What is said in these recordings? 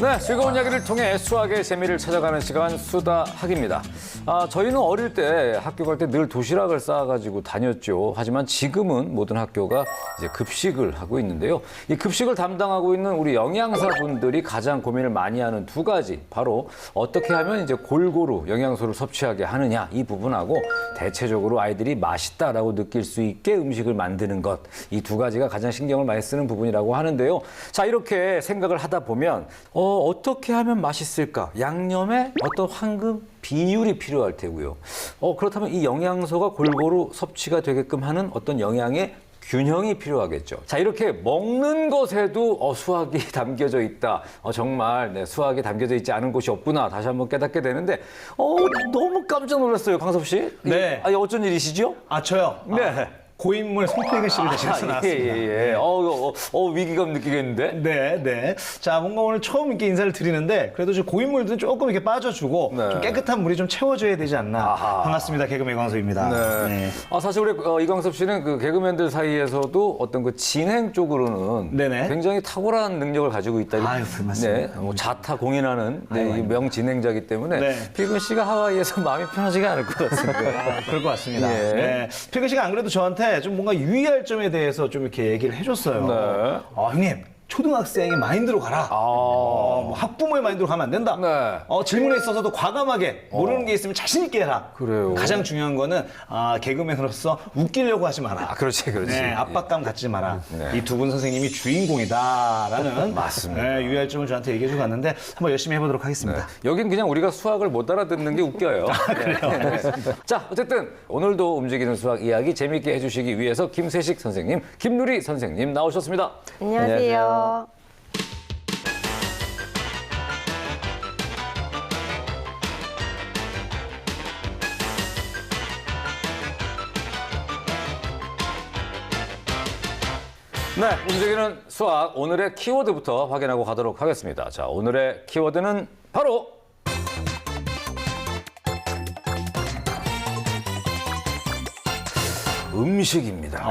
네, 즐거운 이야기를 통해 수학의 재미를 찾아가는 시간 수다학입니다. 저희는 어릴 때 학교 갈 때 늘 도시락을 싸가지고 다녔죠. 하지만 지금은 모든 학교가 이제 급식을 하고 있는데요. 이 급식을 담당하고 있는 우리 영양사분들이 가장 고민을 많이 하는 두 가지, 바로 어떻게 하면 이제 골고루 영양소를 섭취하게 하느냐 이 부분하고 대체적으로 아이들이 맛있다라고 느낄 수 있게 음식을 만드는 것, 이 두 가지가 가장 신경을 많이 쓰는 부분이라고 하는데요. 자, 이렇게 생각을 하다 보면 어떻게 하면 맛있을까? 양념에 어떤 황금 비율이 필요할 테고요. 그렇다면 이 영양소가 골고루 섭취가 되게끔 하는 어떤 영양의 균형이 필요하겠죠. 자, 이렇게 먹는 것에도 수학이 담겨져 있다. 정말 네, 수학이 담겨져 있지 않은 곳이 없구나. 다시 한번 깨닫게 되는데 너무 깜짝 놀랐어요, 광섭 씨. 네. 어쩐 일이시죠? 저요? 네. 고인물 송필근 씨를 대신해서 나왔습니다. 예. 위기감 느끼겠는데? 네. 자, 뭔가 오늘 처음 이렇게 인사를 드리는데 그래도 좀 고인물들은 조금 이렇게 빠져주고 네. 좀 깨끗한 물이 좀 채워줘야 되지 않나. 아하. 반갑습니다. 개그맨 이광섭입니다. 네. 사실 우리 이광섭 씨는 그 개그맨들 사이에서도 어떤 그 진행 쪽으로는 네네. 굉장히 탁월한 능력을 가지고 있다. 아유, 맞습니다. 네, 뭐 자타 공인하는 아유, 명진행자이기 때문에 네. 필근 씨가 하와이에서 마음이 편하지가 않을 것 같습니다. 그럴 것 같습니다. 예. 네. 필근 씨가 안 그래도 저한테 좀 뭔가 유의할 점에 대해서 좀 이렇게 얘기를 해줬어요. 네. 형님, 초등학생의 마인드로 가라. 뭐 학부모의 마인드로 가면 안 된다. 네. 질문에 있어서도 과감하게 모르는 게 있으면 자신 있게 해라. 그래요. 가장 중요한 거는 개그맨으로서 웃기려고 하지 마라. 그렇지. 네, 압박감 갖지 마라. 네. 이 두 분 선생님이 주인공이다라는 맞습니다. 네, 유의할 점을 저한테 얘기해 주고 갔는데 한번 열심히 해보도록 하겠습니다. 여긴 그냥 우리가 수학을 못 알아듣는 게 웃겨요. 그래요? 자, 어쨌든 오늘도 움직이는 수학 이야기 재미있게 해주시기 위해서 김세식 선생님, 김누리 선생님 나오셨습니다. 안녕하세요. 네, 움직이는 수학 오늘의 키워드부터 확인하고 가도록 하겠습니다. 자, 오늘의 키워드는 바로 음식입니다.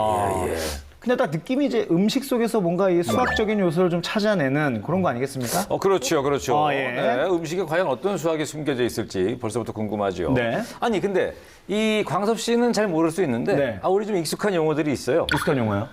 예. 근데 딱 느낌이 이제 음식 속에서 뭔가 이 수학적인 요소를 좀 찾아내는 그런 거 아니겠습니까? 그렇죠. 예. 네, 음식에 과연 어떤 수학이 숨겨져 있을지 벌써부터 궁금하죠. 네. 아니, 근데 이 광섭 씨는 잘 모를 수 있는데 네. 우리 좀 익숙한 용어들이 있어요. 익숙한 용어요?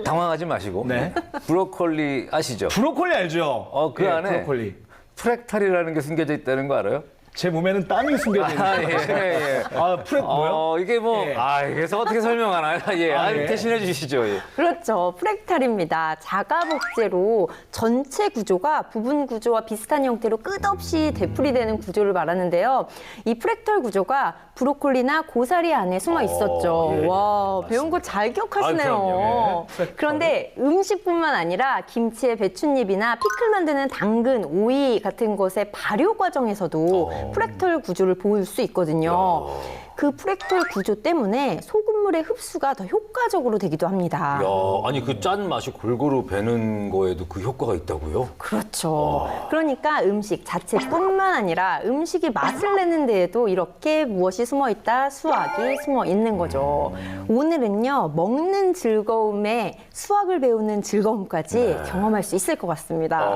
당황하지 마시고. 네. 브로콜리 아시죠? 브로콜리 알죠? 그 예, 안에 브로콜리. 프랙탈이라는 게 숨겨져 있다는 거 알아요? 제 몸에는 땀이 숨겨져 있는 예. 프랙 뭐요? 이게 뭐, 예. 그래서 어떻게 설명하나요? 예. 대신해 주시죠. 예. 그렇죠. 프랙탈입니다. 자가복제로 전체 구조가 부분 구조와 비슷한 형태로 끝없이 되풀이되는 구조를 말하는데요. 이 프랙탈 구조가 브로콜리나 고사리 안에 숨어 있었죠. 예. 와, 배운 거 잘 기억하시네요. 그럼요. 예. 프랙탈. 그런데 음식뿐만 아니라 김치의 배춧잎이나 피클 만드는 당근, 오이 같은 것의 발효 과정에서도 프랙탈 구조를 볼 수 있거든요. 그 프랙탈 구조 때문에 소금물의 흡수가 더 효과적으로 되기도 합니다. 아니 그 짠 맛이 골고루 배는 거에도 그 효과가 있다고요? 그렇죠. 그러니까 음식 자체뿐만 아니라 음식이 맛을 내는 데에도 이렇게 무엇이 숨어 있다, 수학이 숨어 있는 거죠. 오늘은요, 먹는 즐거움에 수학을 배우는 즐거움까지 경험할 수 있을 것 같습니다.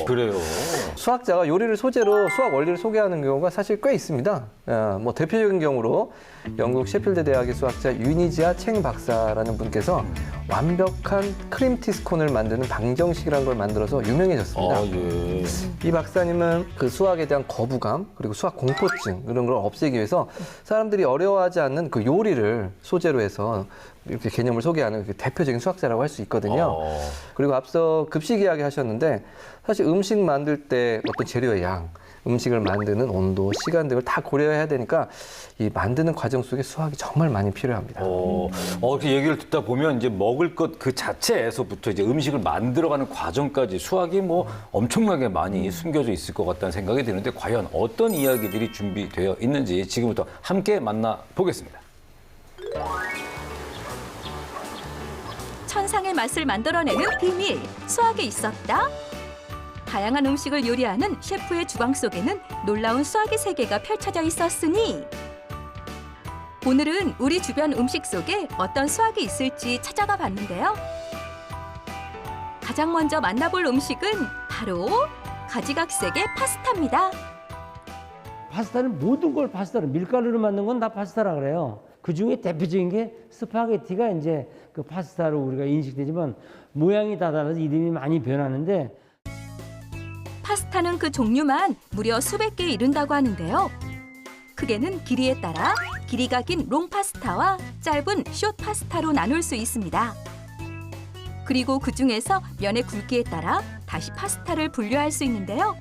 그래요. 수학자가 요리를 소재로 수학 원리를 소개하는 경우가 사실 꽤 있습니다. 뭐 대표적인 경우로 영국 셰필드 대학의 수학자 유니지아 챙 박사라는 분께서 완벽한 크림티 스콘을 만드는 방정식이라는 걸 만들어서 유명해졌습니다. 예. 이 박사님은 그 수학에 대한 거부감 그리고 수학 공포증 이런 걸 없애기 위해서 사람들이 어려워하지 않는 그 요리를 소재로 해서 이렇게 개념을 소개하는 그 대표적인 수학자라고 할 수 있거든요. 그리고 앞서 급식 이야기 하셨는데 사실 음식 만들 때 어떤 재료의 양, 음식을 만드는 온도, 시간 등을 다 고려해야 되니까 이 만드는 과정 속에 수학이 정말 많이 필요합니다. 그 얘기를 듣다 보면 이제 먹을 것 그 자체에서부터 이제 음식을 만들어가는 과정까지 수학이 뭐 엄청나게 많이 숨겨져 있을 것 같다는 생각이 드는데 과연 어떤 이야기들이 준비되어 있는지 지금부터 함께 만나보겠습니다. 천상의 맛을 만들어내는 비밀, 수학에 있었다. 다양한 음식을 요리하는 셰프의 주방 속에는 놀라운 수학의 세계가 펼쳐져 있었으니 오늘은 우리 주변 음식 속에 어떤 수학이 있을지 찾아가 봤는데요. 가장 먼저 만나볼 음식은 바로 가지각색의 파스타입니다. 파스타는 모든 걸 파스타로 밀가루로 만든 건 다 파스타라 그래요. 그 중에 대표적인 게 스파게티가 이제 그 파스타로 우리가 인식되지만 모양이 다 달라서 이름이 많이 변하는데 파스타는 그 종류만 무려 수백 개에 이른다고 하는데요. 크게는 길이에 따라 길이가 긴 롱 파스타와 짧은 숏 파스타로 나눌 수 있습니다. 그리고 그 중에서 면의 굵기에 따라 다시 파스타를 분류할 수 있는데요.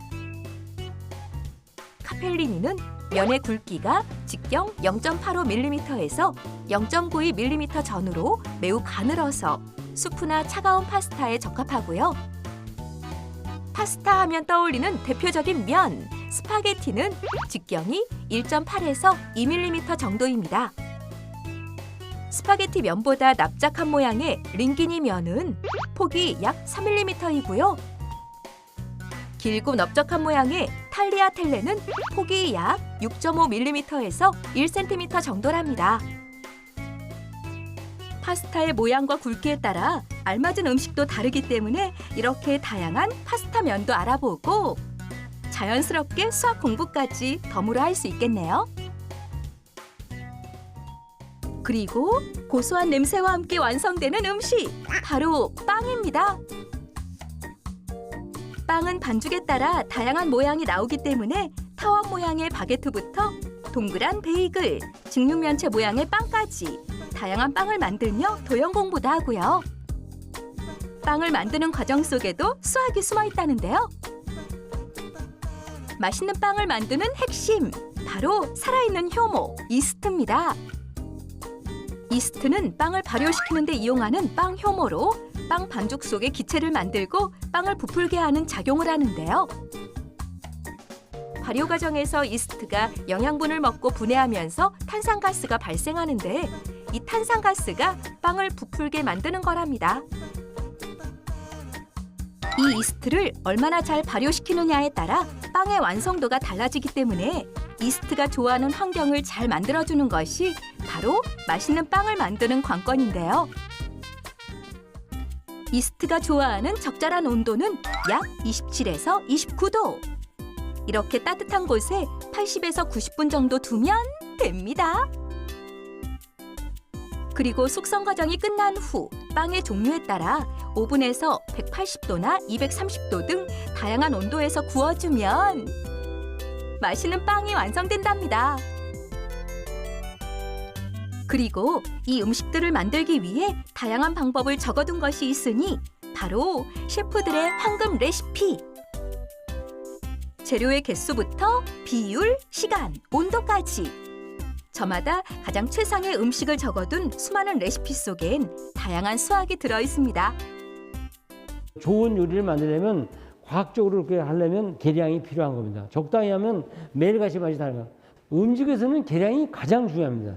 카펠리니는 면의 굵기가 직경 0.85mm에서 0.92mm 전후로 매우 가늘어서 수프나 차가운 파스타에 적합하고요. 파스타 하면 떠올리는 대표적인 면, 스파게티는 직경이 1.8에서 2mm 정도입니다. 스파게티 면보다 납작한 모양의 링기니 면은 폭이 약 3mm이고요. 길고 넓적한 모양의 탈리아텔레는 폭이 약 6.5mm에서 1cm 정도랍니다. 파스타의 모양과 굵기에 따라 알맞은 음식도 다르기 때문에 이렇게 다양한 파스타 면도 알아보고 자연스럽게 수학 공부까지 덤으로 할 수 있겠네요. 그리고 고소한 냄새와 함께 완성되는 음식, 바로 빵입니다. 빵은 반죽에 따라 다양한 모양이 나오기 때문에 타원 모양의 바게트부터 동그란 베이글, 직육면체 모양의 빵까지 다양한 빵을 만들며 도형 공부도 하고요. 빵을 만드는 과정 속에도 수학이 숨어 있다는데요. 맛있는 빵을 만드는 핵심, 바로 살아있는 효모, 이스트입니다. 이스트는 빵을 발효시키는 데 이용하는 빵 효모로 빵 반죽 속에 기체를 만들고 빵을 부풀게 하는 작용을 하는데요. 발효 과정에서 이스트가 영양분을 먹고 분해하면서 탄산가스가 발생하는데 이 탄산가스가 빵을 부풀게 만드는 거랍니다. 이 이스트를 얼마나 잘 발효시키느냐에 따라 빵의 완성도가 달라지기 때문에 이스트가 좋아하는 환경을 잘 만들어주는 것이 바로 맛있는 빵을 만드는 관건인데요. 이스트가 좋아하는 적절한 온도는 약 27에서 29도. 이렇게 따뜻한 곳에 80에서 90분 정도 두면 됩니다. 그리고 숙성 과정이 끝난 후 빵의 종류에 따라 오븐에서 180도나 230도 등 다양한 온도에서 구워주면 맛있는 빵이 완성된답니다. 그리고 이 음식들을 만들기 위해 다양한 방법을 적어둔 것이 있으니 바로 셰프들의 황금 레시피. 재료의 개수부터 비율, 시간, 온도까지 저마다 가장 최상의 음식을 적어둔 수많은 레시피 속엔 다양한 수학이 들어 있습니다. 좋은 요리를 만들려면 과학적으로 그렇게 하려면 계량이 필요한 겁니다. 적당히 하면 매일같이 맛이 다르다. 음식에서는 계량이 가장 중요합니다.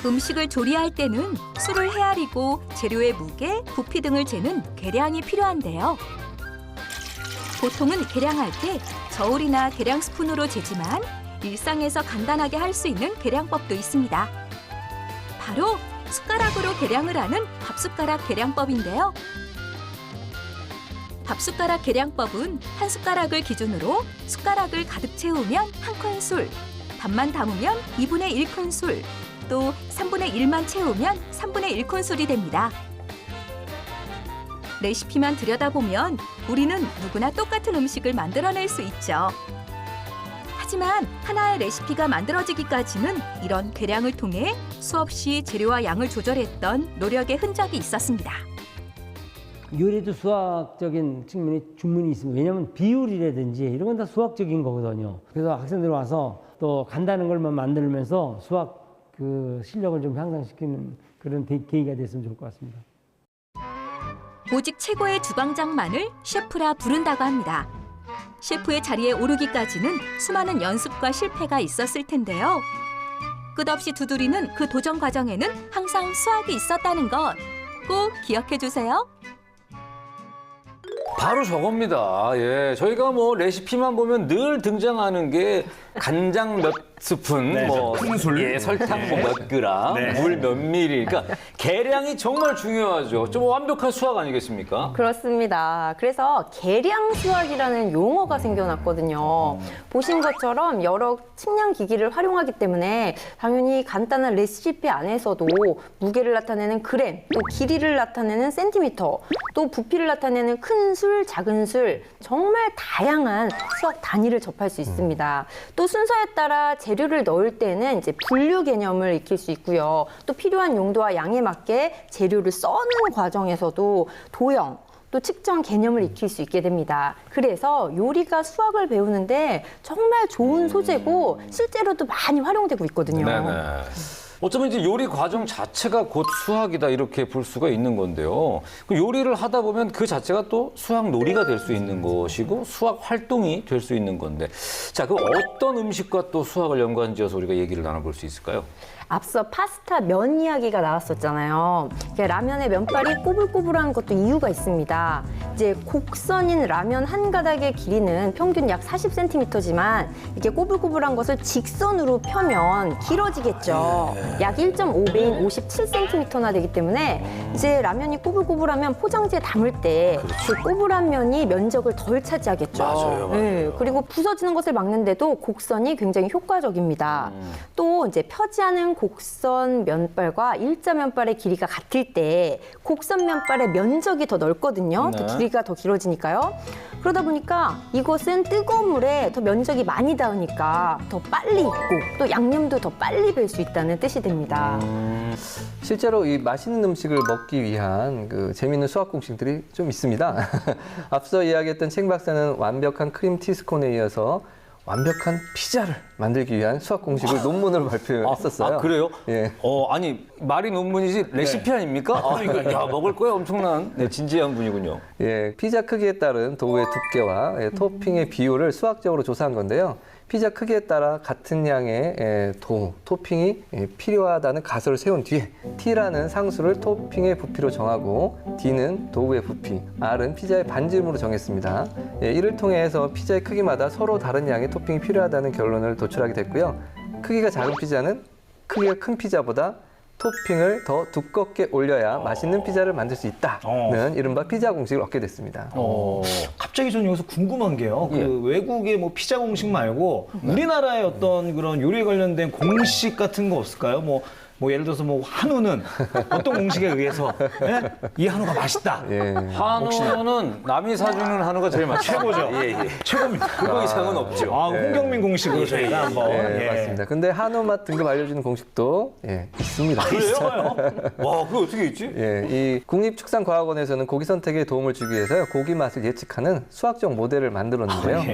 음식을 조리할 때는 술을 헤아리고 재료의 무게, 부피 등을 재는 계량이 필요한데요. 보통은 계량할 때 저울이나 계량 스푼으로 재지만 일상에서 간단하게 할 수 있는 계량법도 있습니다. 바로 숟가락으로 계량을 하는 밥숟가락 계량법인데요. 밥숟가락 계량법은 한 숟가락을 기준으로 숟가락을 가득 채우면 한 큰술, 반만 담으면 2분의 1큰술, 또 3분의 1만 채우면 3분의 1큰술이 됩니다. 레시피만 들여다보면 우리는 누구나 똑같은 음식을 만들어낼 수 있죠. 하지만 하나의 레시피가 만들어지기까지는 이런 계량을 통해 수없이 재료와 양을 조절했던 노력의 흔적이 있었습니다. 요리도 수학적인 측면이 충분히 있습니다. 왜냐하면 비율이라든지 이런 건 다 수학적인 거거든요. 그래서 학생들 와서 또 간단한 걸만 만들면서 수학 그 실력을 좀 향상시키는 그런 계기가 됐으면 좋을 것 같습니다. 오직 최고의 주방장만을 셰프라 부른다고 합니다. 셰프의 자리에 오르기까지는 수많은 연습과 실패가 있었을 텐데요. 끝없이 두드리는 그 도전 과정에는 항상 수학이 있었다는 것 꼭 기억해 주세요. 바로 저겁니다. 예, 저희가 뭐 레시피만 보면 늘 등장하는 게 간장 몇 스푼, 네, 뭐 큰술. 예, 설탕 뭐 몇 그램, 네. 물 몇 미리. 그러니까 계량이 정말 중요하죠. 좀 완벽한 수학 아니겠습니까? 그렇습니다. 그래서 계량 수학이라는 용어가 생겨났거든요. 보신 것처럼 여러 측량 기기를 활용하기 때문에 당연히 간단한 레시피 안에서도 무게를 나타내는 그램, 또 길이를 나타내는 센티미터, 또 부피를 나타내는 큰 술, 작은 술, 정말 다양한 수학 단위를 접할 수 있습니다. 또 순서에 따라 재료를 넣을 때는 이제 분류 개념을 익힐 수 있고요. 또 필요한 용도와 양에 맞게 재료를 써는 과정에서도 도형, 또 측정 개념을 익힐 수 있게 됩니다. 그래서 요리가 수학을 배우는데 정말 좋은 소재고 실제로도 많이 활용되고 있거든요. 네네. 어쩌면 이제 요리 과정 자체가 곧 수학이다 이렇게 볼 수가 있는 건데요. 그 요리를 하다 보면 그 자체가 또 수학 놀이가 될 수 있는 것이고 수학 활동이 될 수 있는 건데, 자, 그 어떤 음식과 또 수학을 연관지어서 우리가 얘기를 나눠볼 수 있을까요? 앞서 파스타 면 이야기가 나왔었잖아요. 라면의 면발이 꼬불꼬불한 것도 이유가 있습니다. 이제 곡선인 라면 한 가닥의 길이는 평균 약 40cm지만 이렇게 꼬불꼬불한 것을 직선으로 펴면 길어지겠죠. 약 1.5배인 57cm나 되기 때문에 이제 라면이 꼬불꼬불하면 포장지에 담을 때 그 꼬불한 면이 면적을 덜 차지하겠죠. 맞아요, 맞아요. 네, 그리고 부서지는 것을 막는데도 곡선이 굉장히 효과적입니다. 또 이제 펴지 않은 곡선 면발과 일자 면발의 길이가 같을 때 곡선 면발의 면적이 더 넓거든요. 또 네. 길이가 더 길어지니까요. 그러다 보니까 이것은 뜨거운 물에 더 면적이 많이 닿으니까 더 빨리 익고 또 양념도 더 빨리 벨 수 있다는 뜻이 됩니다. 실제로 이 맛있는 음식을 먹기 위한 그 재미있는 수학 공식들이 좀 있습니다. 앞서 이야기했던 책 박사는 완벽한 크림 티스콘에 이어서 완벽한 피자를 만들기 위한 수학 공식을 논문으로 발표했었어요. 아, 그래요? 예. 아니, 말이 논문이지 레시피 아닙니까? 야, 먹을 거야 엄청난 진지한 분이군요. 예, 피자 크기에 따른 도우의 두께와 토핑의 비율을 수학적으로 조사한 건데요. 피자 크기에 따라 같은 양의 도우, 토핑이 필요하다는 가설을 세운 뒤에 T라는 상수를 토핑의 부피로 정하고 D는 도우의 부피, R은 피자의 반지름으로 정했습니다. 이를 통해서 피자의 크기마다 서로 다른 양의 토핑이 필요하다는 결론을 도출하게 됐고요. 크기가 작은 피자는 크기가 큰 피자보다 토핑을 더 두껍게 올려야 맛있는 피자를 만들 수 있다는 이른바 피자 공식을 얻게 됐습니다. 갑자기 저는 여기서 궁금한 게요. 그 외국의 뭐 피자 공식 말고 우리나라의 어떤 그런 요리에 관련된 공식 같은 거 없을까요? 뭐 예를 들어서 뭐 한우는 어떤 공식에 의해서 예? 이 한우가 맛있다. 예. 한우는 남이 사주는 한우가 제일 맛있죠. 최고죠. 예, 예. 최고입니다. 그거 이상은 없죠. 홍경민 공식으로 저희가 한번 네, 맞습니다. 근데 한우 맛 등급 알려주는 공식도 있습니다. 그래요? 와, 그거 어떻게 있지? 예, 이 국립축산과학원에서는 고기 선택에 도움을 주기 위해서 고기 맛을 예측하는 수학적 모델을 만들었는데요.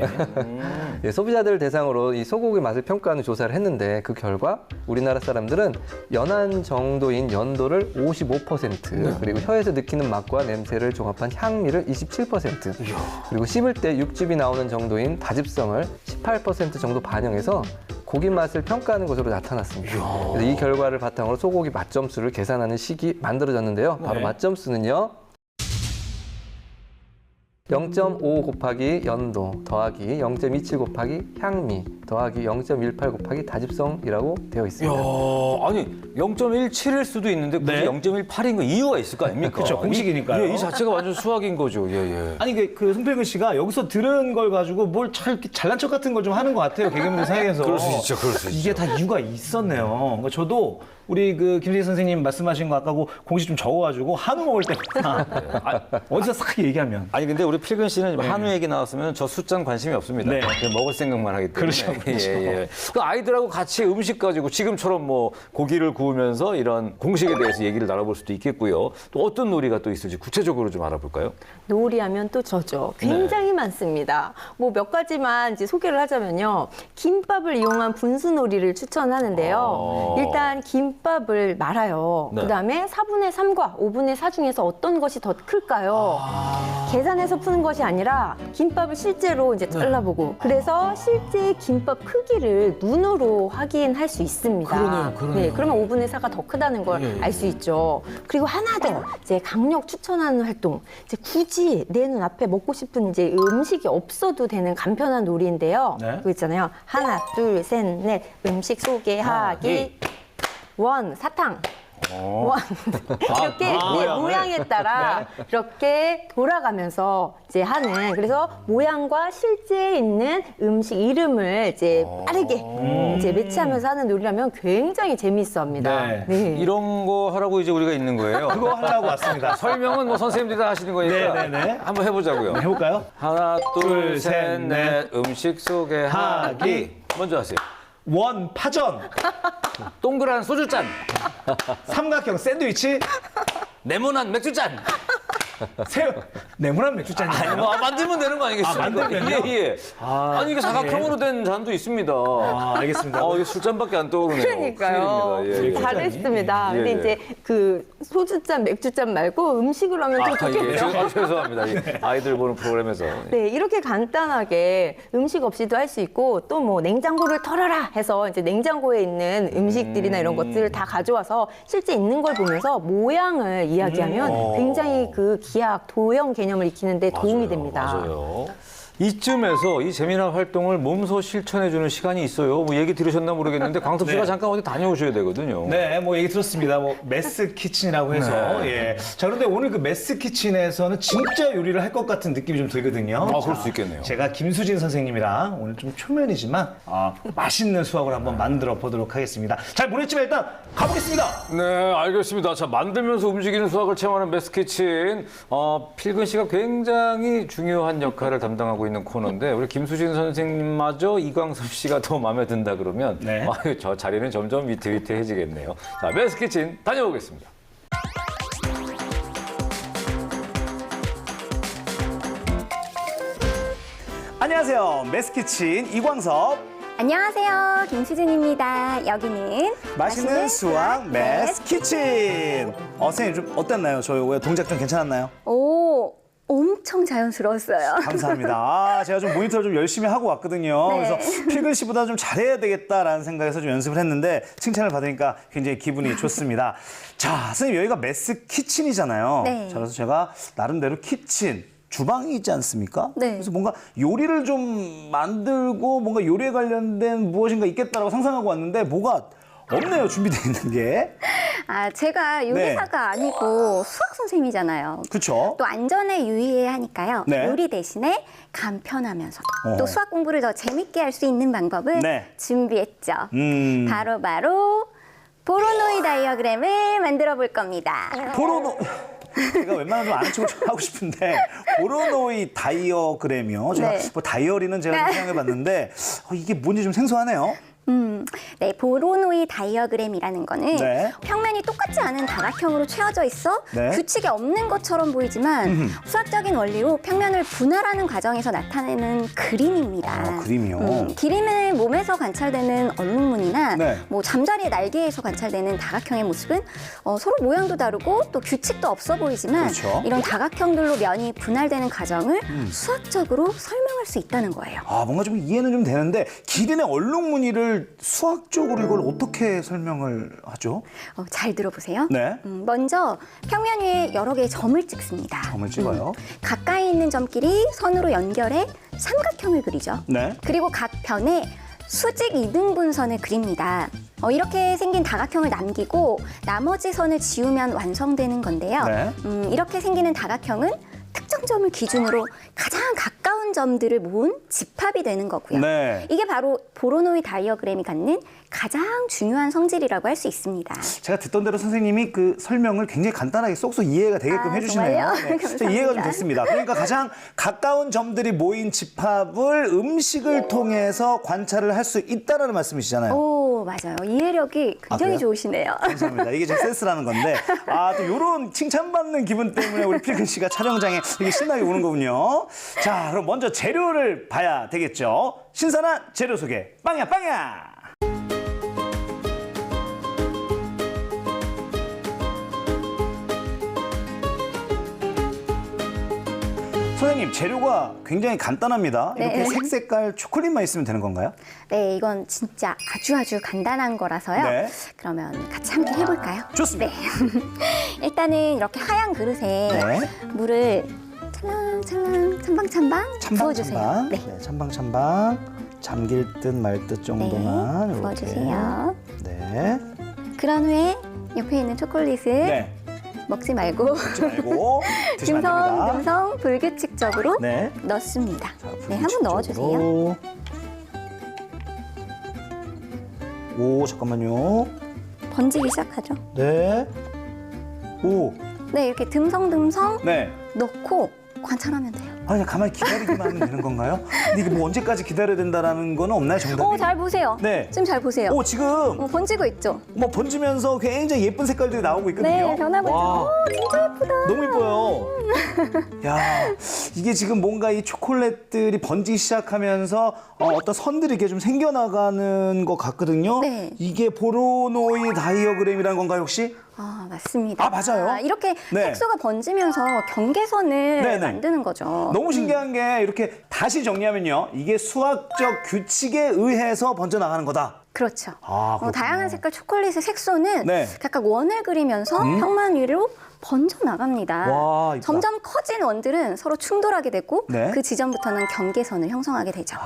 예, 소비자들을 대상으로 이 소고기 맛을 평가하는 조사를 했는데 그 결과 우리나라 사람들은 연한 정도인 연도를 55%, 그리고 혀에서 느끼는 맛과 냄새를 종합한 향미를 27%, 그리고 씹을 때 육즙이 나오는 정도인 다즙성을 18% 정도 반영해서 고기 맛을 평가하는 것으로 나타났습니다. 그래서 이 결과를 바탕으로 소고기 맛점수를 계산하는 식이 만들어졌는데요. 바로 맛점수는요. 0.5 곱하기 연도 더하기 0.27 곱하기 향미 더하기 0.18 곱하기 다즙성이라고 되어 있습니다. 아니 0.17일 수도 있는데 굳이 네. 0.18인 거 이유가 있을 거 아닙니까? 그쵸, 공식이니까요. 이 자체가 완전 수학인 거죠. 예, 예. 아니 그 송필근 씨가 여기서 들은 걸 가지고 뭘 잘난 척 같은 걸 좀 하는 것 같아요. 개그맨들 사이에서. 그럴 수 있죠, 그럴 수 있죠. 이게 다 이유가 있었네요. 그러니까 저도 우리 그 김세희 선생님 말씀하신 거 아까 그 공식 좀 적어가지고 한우 먹을 때마다 어디서 싹 얘기하면. 아니 근데 우리 필근 씨는 한우 얘기 나왔으면 저 숫자는 관심이 없습니다. 네. 그냥 먹을 생각만 하기 때문에. 그렇죠, 그렇죠. 예, 예. 그 아이들하고 같이 음식 가지고 지금처럼 뭐 고기를 구우면서 이런 공식에 대해서 얘기를 나눠볼 수도 있겠고요. 또 어떤 놀이가 또 있을지 구체적으로 좀 알아볼까요? 놀이하면 또 저죠. 굉장히 많습니다. 뭐 몇 가지만 이제 소개를 하자면요. 김밥을 이용한 분수놀이를 추천하는데요. 일단 김밥 김밥을 말아요. 네. 그다음에 4분의 3과 5분의 4 중에서 어떤 것이 더 클까요? 계산해서 푸는 것이 아니라 김밥을 실제로 이제 잘라보고 그래서 실제 김밥 크기를 눈으로 확인할 수 있습니다. 그러네요. 네, 그러면 5분의 4가 더 크다는 걸 알 수 있죠. 그리고 하나 더 이제 강력 추천하는 활동. 이제 굳이 내 눈 앞에 먹고 싶은 이제 음식이 없어도 되는 간편한 놀이인데요. 네. 그거 있잖아요. 하나, 둘, 셋, 넷. 음식 소개하기. 원, 사탕. 원. 이렇게 모양에 따라 이렇게 돌아가면서 이제 하는 그래서 모양과 실제 있는 음식 이름을 이제 빠르게 이제 매치하면서 하는 놀이라면 굉장히 재미있어합니다. 네. 네. 이런 거 하라고 이제 우리가 있는 거예요. 그거 하려고 왔습니다. 설명은 뭐 선생님들이 다 하시는 거니까 네네네. 한번 해보자고요. 해볼까요? 하나, 둘, 둘, 셋, 셋, 넷. 음식 소개하기. 하기. 먼저 하세요. 원 파전, 동그란 소주잔, 삼각형 샌드위치, 네모난 맥주잔. 새우, 네모난 맥주잔이 아니, 뭐 만들면 되는 거 아니겠습니까? 만들면요? 예, 예. 아니, 이게 사각형으로 된 잔도 있습니다. 알겠습니다. 이게 술잔밖에 안 떠오르네요. 그러니까요. 큰일입니다. 예, 예. 잘했습니다. 예, 근데 예. 이제 그 소주잔, 맥주잔 말고 음식으로 하면 좀 예. 좋겠네요. 죄송합니다. 아이들 보는 프로그램에서. 네, 이렇게 간단하게 음식 없이도 할 수 있고 또 뭐 냉장고를 털어라 해서 이제 냉장고에 있는 음식들이나 이런 것들을 다 가져와서 실제 있는 걸 보면서 모양을 이야기하면 굉장히 그 기악, 도형 개념을 익히는데 도움이 됩니다. 맞아요. 이쯤에서 이 재미난 활동을 몸소 실천해주는 시간이 있어요. 뭐 얘기 들으셨나 모르겠는데 광섭 씨가 네. 잠깐 어디 다녀오셔야 되거든요. 네, 뭐 얘기 들었습니다. 뭐 메스 키친이라고 해서 예. 자, 그런데 오늘 그 메스 키친에서는 진짜 요리를 할 것 같은 느낌이 좀 들거든요. 그럴 수 있겠네요. 제가 김수진 선생님이랑 오늘 좀 초면이지만 맛있는 수학을 한번 만들어 보도록 하겠습니다. 잘 모르겠지만 일단 가보겠습니다. 네, 알겠습니다. 자, 만들면서 움직이는 수학을 체험하는 메스키친. 필근 씨가 굉장히 중요한 역할을 담당하고 있는 코너인데 우리 김수진 선생님마저 이광섭 씨가 더 마음에 든다 그러면 네. 저 자리는 점점 위태위태해지겠네요. 자, 메스키친 다녀오겠습니다. 안녕하세요. 메스 키친 이광섭. 안녕하세요. 김수진입니다. 여기는 맛있는 수학 메스 키친. 선생님 좀 어땠나요? 저희 오늘 동작 좀 괜찮았나요? 오, 엄청 자연스러웠어요. 감사합니다. 제가 좀 모니터를 좀 열심히 하고 왔거든요. 네. 그래서 필근 씨보다 좀 잘해야 되겠다라는 생각에서 좀 연습을 했는데 칭찬을 받으니까 굉장히 기분이 좋습니다. 자, 선생님 여기가 메스 키친이잖아요. 네. 자, 그래서 제가 나름대로 키친. 주방이 있지 않습니까? 네. 그래서 뭔가 요리를 좀 만들고 뭔가 요리에 관련된 무엇인가 있겠다라고 상상하고 왔는데 뭐가 없네요, 준비되어 있는 게. 제가 요리사가 아니고 수학 선생님이잖아요. 그렇죠? 또 안전에 유의해야 하니까요. 네. 요리 대신에 간편하면서도 어. 또 수학 공부를 더 재밌게 할 수 있는 방법을 네. 준비했죠. 바로 보로노이 다이어그램을 만들어 볼 겁니다. 제가 웬만하면 좀 아는 척을 하고 싶은데 보로노이 다이어그램이요. 제가 네. 뭐 다이어리는 제가 좀 생각해봤는데 이게 뭔지 좀 생소하네요. 네, 보로노이 다이어그램이라는 거는 네. 평면이 똑같지 않은 다각형으로 채워져 있어 네. 규칙이 없는 것처럼 보이지만 수학적인 원리로 평면을 분할하는 과정에서 나타내는 그림입니다. 그림이요. 기림의 몸에서 관찰되는 얼룩무늬나 네. 뭐 잠자리의 날개에서 관찰되는 다각형의 모습은 서로 모양도 다르고 또 규칙도 없어 보이지만 그렇죠. 이런 다각형들로 면이 분할되는 과정을 수학적으로 설명할 수 있다는 거예요. 뭔가 좀 이해는 좀 되는데 기린의 얼룩무늬를 수학적으로 이걸 어떻게 설명을 하죠? 잘 들어보세요. 네. 먼저 평면 위에 여러 개의 점을 찍습니다. 점을 찍어요. 가까이 있는 점끼리 선으로 연결해 삼각형을 그리죠. 네. 그리고 각 편에 수직 이등분선을 그립니다. 이렇게 생긴 다각형을 남기고 나머지 선을 지우면 완성되는 건데요. 네. 이렇게 생기는 다각형은 특정 점을 기준으로 가장 가까운 점들을 모은 집합이 되는 거고요. 네. 이게 바로 보로노이 다이어그램이 갖는 가장 중요한 성질이라고 할 수 있습니다. 제가 듣던 대로 선생님이 그 설명을 굉장히 간단하게 쏙쏙 이해가 되게끔 해주시네요. 정말요? 네. 감사합니다. 이해가 좀 됐습니다. 그러니까 가장 가까운 점들이 모인 집합을 음식을 통해서 관찰을 할 수 있다는 말씀이시잖아요. 오, 맞아요. 이해력이 굉장히 그래요? 좋으시네요. 감사합니다. 이게 제 센스라는 건데 또 이런 칭찬받는 기분 때문에 우리 필근 씨가 촬영장에 이게 신나게 오는 거군요. 자, 그럼 먼저 재료를 봐야 되겠죠. 신선한 재료 소개 빵야 빵야. 선생님, 재료가 굉장히 간단합니다. 네. 이렇게 색깔 초콜릿만 있으면 되는 건가요? 네, 이건 진짜 아주 간단한 거라서요. 네. 그러면 같이 함께 해볼까요? 좋습니다. 네. 일단은 이렇게 하얀 그릇에 네. 물을 찰랑찰랑 찬방찬방 부어주세요. 찬방찬방. 네. 네, 찬방찬방. 잠길 듯 말 듯 정도만. 네, 이렇게. 부어주세요. 네. 그런 후에 옆에 있는 초콜릿을 네. 먹지 말고 먹지 말고 드시면 안 됩니다. 듬성듬성 불규칙적으로 네. 넣습니다. 자, 네, 한번 넣어주세요. 불규칙적으로. 오, 잠깐만요. 번지기 시작하죠. 네. 오, 네, 이렇게 듬성듬성 네. 넣고 관찰하면 돼요. 아, 그냥 가만히 기다리기만 하면 되는 건가요? 근데 이게 뭐 언제까지 기다려야 된다라는 거는 없나요, 정답이? 잘 보세요. 네. 지금 잘 보세요. 오, 지금 번지고 있죠? 뭐 번지면서 굉장히 예쁜 색깔들이 나오고 있거든요. 네, 변하고 있죠. 와, 오, 진짜 예쁘다. 너무 예뻐요. 야, 이게 지금 뭔가 이 초콜릿들이 번지기 시작하면서 어떤 선들이 이렇게 좀 생겨나가는 것 같거든요. 네. 이게 보로노이 다이어그램이라는 건가요, 혹시? 아, 맞습니다. 아, 맞아요? 이렇게 네. 색소가 번지면서 경계선을 네네. 만드는 거죠. 너무 신기한 게 이렇게 다시 정리하면요. 이게 수학적 규칙에 의해서 번져나가는 거다. 그렇죠. 아, 그렇구나. 다양한 색깔 초콜릿의 색소는 네. 각각 원을 그리면서 평면 위로 번져 나갑니다. 와, 이쁘다. 점점 커진 원들은 서로 충돌하게 되고 네. 그 지점부터는 경계선을 형성하게 되죠.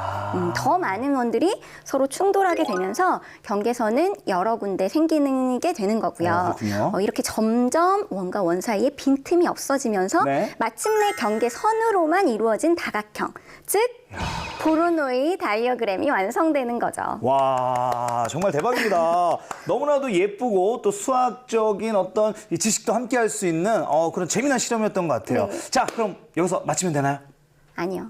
더 많은 원들이 서로 충돌하게 되면서 경계선은 여러 군데 생기는 게 되는 거고요. 그렇군요. 이렇게 점점 원과 원 사이에 빈틈이 없어지면서 네. 마침내 경계선으로만 이루어진 다각형, 즉 보로노이 다이어그램이 완성되는 거죠. 와, 정말 대박입니다. 너무나도 예쁘고 또 수학적인 어떤 이 지식도 함께 할 수 있는 그런 재미난 실험이었던 것 같아요. 네. 자, 그럼 여기서 마치면 되나요? 아니요.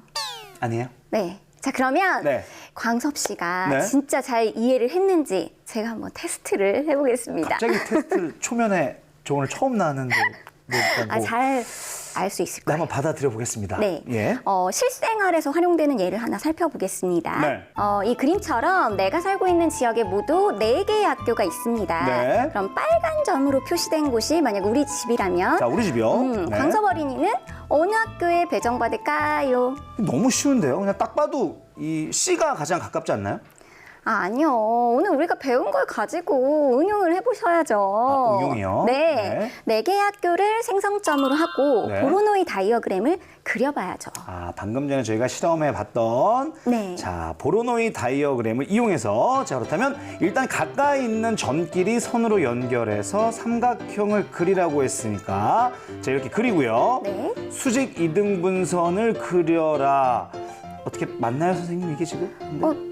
아니에요? 네. 자, 그러면 네. 광섭 씨가 네. 진짜 잘 이해를 했는지 제가 한번 테스트를 해보겠습니다. 갑자기 테스트를 초면에 저 오늘 처음 나왔는데 잘 알 수 있을 네, 거예요. 한번 받아들여 보겠습니다. 네. 예. 실생활에서 활용되는 예를 하나 살펴보겠습니다. 네. 이 그림처럼 내가 살고 있는 지역에 모두 4개의 학교가 있습니다. 네. 그럼 빨간 점으로 표시된 곳이 만약 우리 집이라면 자, 우리 집이요. 네. 광섭 어린이는 어느 학교에 배정받을까요? 너무 쉬운데요. 그냥 딱 봐도 이 C가 가장 가깝지 않나요? 아니요. 오늘 우리가 배운 걸 가지고 응용을 해보셔야죠. 응용이요? 네. 4개의 학교를 생성점으로 하고 네. 보로노이 다이어그램을 그려봐야죠. 방금 전에 저희가 실험해 봤던 네. 자, 보로노이 다이어그램을 이용해서 자, 그렇다면 일단 가까이 있는 점끼리 선으로 연결해서 삼각형을 그리라고 했으니까 자, 이렇게 그리고요. 네. 수직 이등분선을 그려라. 어떻게 맞나요, 선생님, 이게 지금?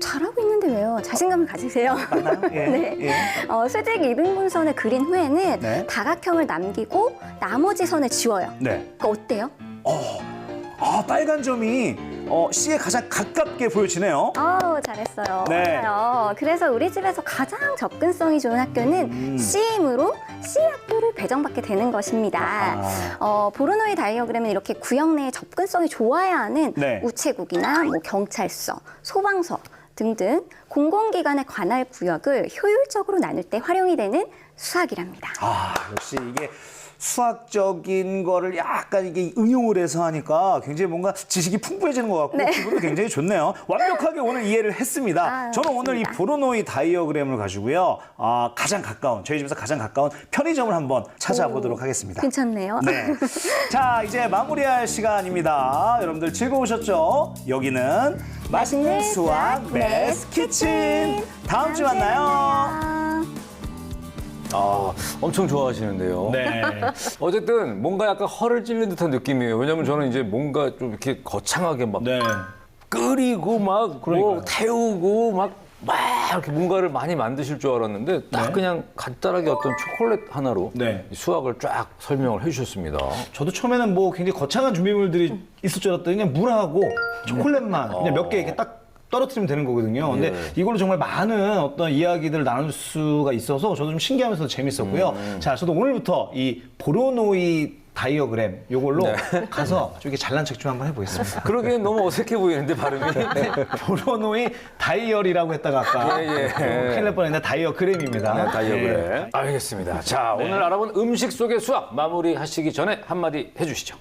잘하고 있는데 왜요? 자신감을 가지세요. 맞나요? 예. 네. 예. 수직 이등분선을 그린 후에는 네. 다각형을 남기고 나머지 선을 지워요. 네. 그러니까 어때요? 빨간 점이 C에 가장 가깝게 보여지네요. 잘했어요. 네. 맞아요. 그래서 우리 집에서 가장 접근성이 좋은 학교는 C이므로 C 학교를 배정받게 되는 것입니다. 보로노이 다이어그램은 이렇게 구역 내에 접근성이 좋아야 하는 네. 우체국이나 경찰서, 소방서 등등 공공기관의 관할 구역을 효율적으로 나눌 때 활용이 되는 수학이랍니다. 역시 이게 수학적인 거를 약간 이게 응용을 해서 하니까 굉장히 뭔가 지식이 풍부해지는 것 같고 네. 기분도 굉장히 좋네요. 완벽하게 오늘 이해를 했습니다. 저는 오늘 이 맞습니다. 보로노이 다이어그램을 가지고요. 가장 가까운 저희 집에서 가장 가까운 편의점을 한번 찾아보도록 하겠습니다. 괜찮네요. 네. 자, 이제 마무리할 시간입니다. 여러분들 즐거우셨죠? 여기는 맛있는 수학 메스 키친. 다음 주에 만나요. 엄청 좋아하시는데요. 네. 어쨌든 뭔가 약간 허를 찔린 듯한 느낌이에요. 왜냐면 저는 이제 뭔가 좀 이렇게 거창하게 막 네. 끓이고 막 뭐 태우고 막 이렇게 뭔가를 많이 만드실 줄 알았는데 딱 네. 그냥 간단하게 어떤 초콜릿 하나로 네. 수학을 쫙 설명을 해주셨습니다. 저도 처음에는 굉장히 거창한 준비물들이 있을 줄 알았더니 그냥 물하고 초콜릿만 그냥 몇 개 이렇게 딱 떨어뜨리면 되는 거거든요. 근데 이걸로 정말 많은 어떤 이야기들을 나눌 수가 있어서 저도 좀 신기하면서도 재밌었고요. 자, 저도 오늘부터 이 보로노이 다이어그램 요걸로 가서 좀 이렇게 잘난 척 좀 한번 해보겠습니다. 그러기엔 너무 어색해 보이는데 발음이. 보로노이 다이어리라고 했다가 아까 예. 큰일 날 뻔했는데 다이어그램입니다. 네, 다이어그램. 예. 알겠습니다. 자, 오늘 알아본 음식 속의 수학 마무리하시기 전에 한마디 해주시죠.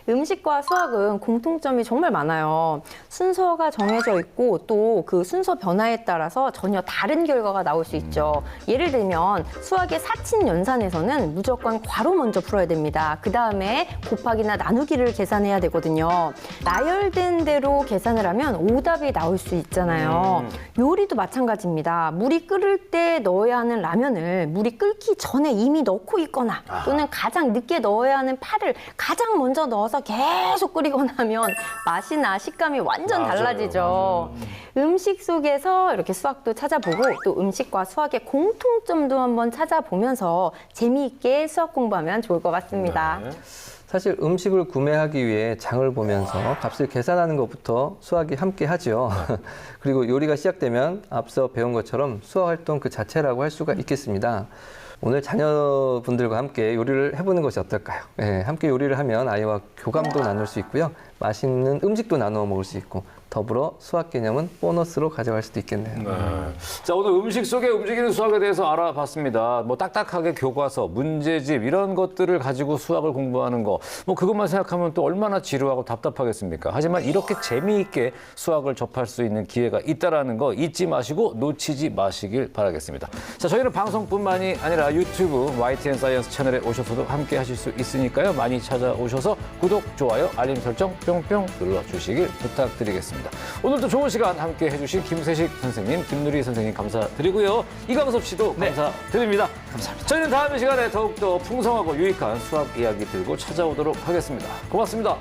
음식과 수학은 공통점이 정말 많아요. 순서가 정해져 있고 또 그 순서 변화에 따라서 전혀 다른 결과가 나올 수 있죠. 예를 들면 수학의 사친 연산에서는 무조건 괄호 먼저 풀어야 됩니다. 그 다음에 곱하기나 나누기를 계산해야 되거든요. 나열된 대로 계산을 하면 오답이 나올 수 있잖아요. 요리도 마찬가지입니다. 물이 끓을 때 넣어야 하는 라면을 물이 끓기 전에 이미 넣고 있거나 또는 가장 늦게 넣어야 하는 파를 가장 먼저 넣어서 계속 끓이거나 하면 맛이나 식감이 완전 달라지죠. 음식 속에서 이렇게 수학도 찾아보고 또 음식과 수학의 공통점도 한번 찾아보면서 재미있게 수학 공부하면 좋을 것 같습니다. 사실 음식을 구매하기 위해 장을 보면서 값을 계산하는 것부터 수학이 함께 하죠. 그리고 요리가 시작되면 앞서 배운 것처럼 수학 활동 그 자체라고 할 수가 있겠습니다. 오늘 자녀분들과 함께 요리를 해보는 것이 어떨까요? 네, 함께 요리를 하면 아이와 교감도 나눌 수 있고요. 맛있는 음식도 나누어 먹을 수 있고 더불어 수학 개념은 보너스로 가져갈 수도 있겠네요. 네. 자, 오늘 음식 속에 움직이는 수학에 대해서 알아봤습니다. 뭐 딱딱하게 교과서, 문제집 이런 것들을 가지고 수학을 공부하는 거, 뭐 그것만 생각하면 또 얼마나 지루하고 답답하겠습니까? 하지만 이렇게 재미있게 수학을 접할 수 있는 기회가 있다라는 거 잊지 마시고 놓치지 마시길 바라겠습니다. 자, 저희는 방송뿐만이 아니라 유튜브 YTN 사이언스 채널에 오셔서도 함께 하실 수 있으니까요. 많이 찾아오셔서 구독, 좋아요, 알림 설정 뿅뿅 눌러주시길 부탁드리겠습니다. 오늘도 좋은 시간 함께 해주신 김세식 선생님, 김누리 선생님 감사드리고요. 이광섭 씨도 감사드립니다. 감사합니다. 저희는 다음 시간에 더욱더 풍성하고 유익한 수학 이야기 들고 찾아오도록 하겠습니다. 고맙습니다.